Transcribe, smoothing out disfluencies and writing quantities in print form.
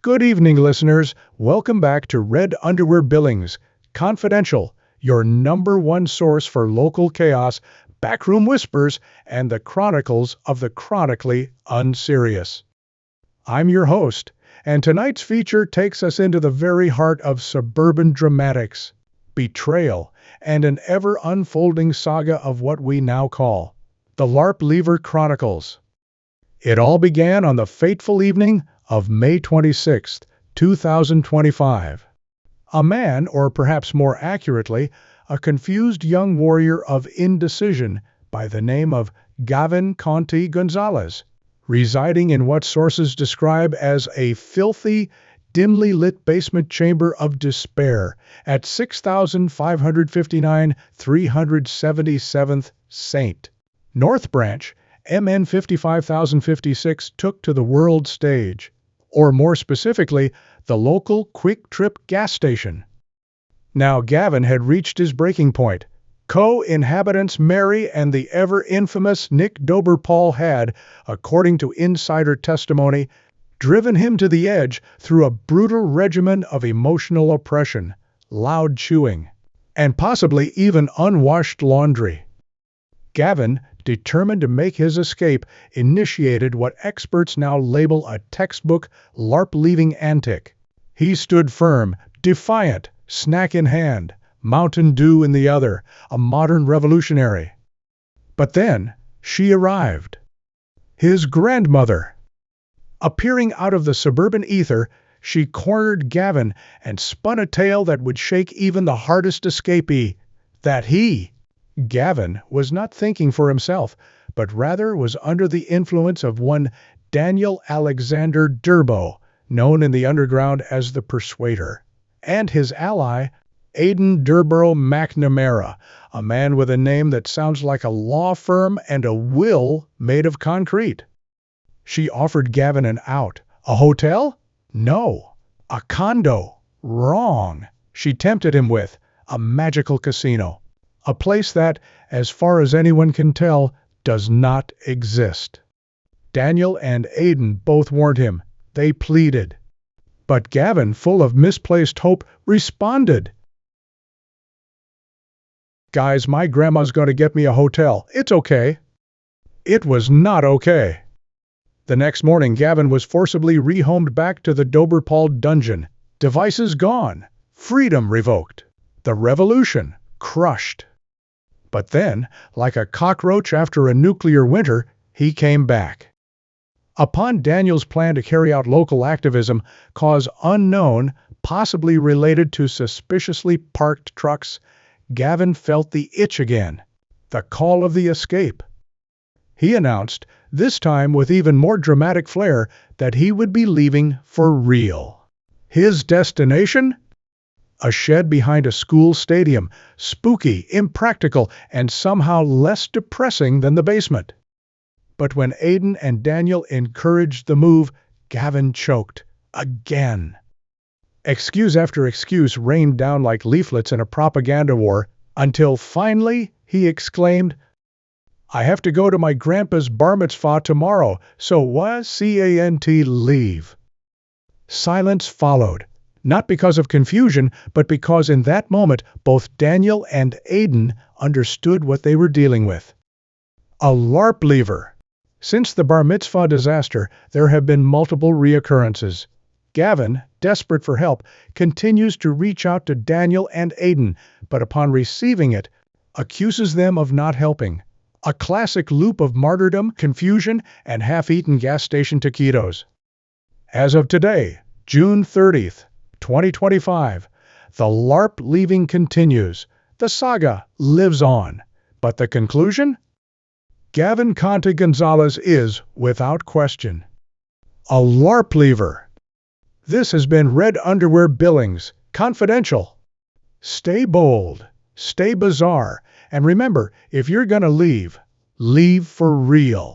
Good evening, listeners. Welcome back to Red Underwear Billings Confidential, your number one source for local chaos, backroom whispers, and the chronicles of the chronically unserious. I'm your host, and tonight's feature takes us into the very heart of suburban dramatics, betrayal, and an ever-unfolding saga of what we now call the LARP Lever Chronicles. It all began on the fateful evening of May 26, 2025. A man, or perhaps more accurately, a confused young warrior of indecision by the name of Gavin Conti Gonzalez, residing in what sources describe as a filthy, dimly lit basement chamber of despair at 6559 377th St. North Branch, MN 55056 took to the world stage, or more specifically, the local Quick Trip gas station. Now Gavin had reached his breaking point. Co-inhabitants Mary and the ever-infamous Nick Doberpaul had, according to insider testimony, driven him to the edge through a brutal regimen of emotional oppression, loud chewing, and possibly even unwashed laundry. Gavin, determined to make his escape, initiated what experts now label a textbook LARP-leaving antic. He stood firm, defiant, snack in hand, Mountain Dew in the other, a modern revolutionary. But then she arrived. His grandmother. Appearing out of the suburban ether, she cornered Gavin and spun a tale that would shake even the hardest escapee, that Gavin, was not thinking for himself, but rather was under the influence of one Daniel Alexander Durbo, known in the underground as the Persuader, and his ally, Aidan Durborough McNamara, a man with a name that sounds like a law firm and a will made of concrete. She offered Gavin an out. A hotel? No. A condo? Wrong. She tempted him with a magical casino. A place that, as far as anyone can tell, does not exist. Daniel and Aidan both warned him. They pleaded. But Gavin, full of misplaced hope, responded. "Guys, my grandma's going to get me a hotel. It's okay." It was not okay. The next morning, Gavin was forcibly rehomed back to the Doberpaul dungeon. Devices gone. Freedom revoked. The revolution crushed. But then, like a cockroach after a nuclear winter, he came back. Upon Daniel's plan to carry out local activism, cause unknown, possibly related to suspiciously parked trucks, Gavin felt the itch again, the call of the escape. He announced, this time with even more dramatic flair, that he would be leaving for real. His destination? A shed behind a school stadium, spooky, impractical, and somehow less depressing than the basement. But when Aidan and Daniel encouraged the move, Gavin choked. Again. Excuse after excuse rained down like leaflets in a propaganda war, until finally he exclaimed, "I have to go to my grandpa's bar mitzvah tomorrow, so can't leave." Silence followed. Not because of confusion, but because in that moment both Daniel and Aidan understood what they were dealing with. A LARP lever. Since the bar mitzvah disaster, there have been multiple reoccurrences. Gavin, desperate for help, continues to reach out to Daniel and Aidan, but upon receiving it, accuses them of not helping. A classic loop of martyrdom, confusion, and half-eaten gas station taquitos. As of today, June 30th, 2025, the LARP leaving continues. The saga lives on. But the conclusion? Gavin Conti Gonzalez is, without question, a LARP leaver. This has been Red Underwear Billings Confidential. Stay bold, stay bizarre, and remember, if you're gonna leave, leave for real.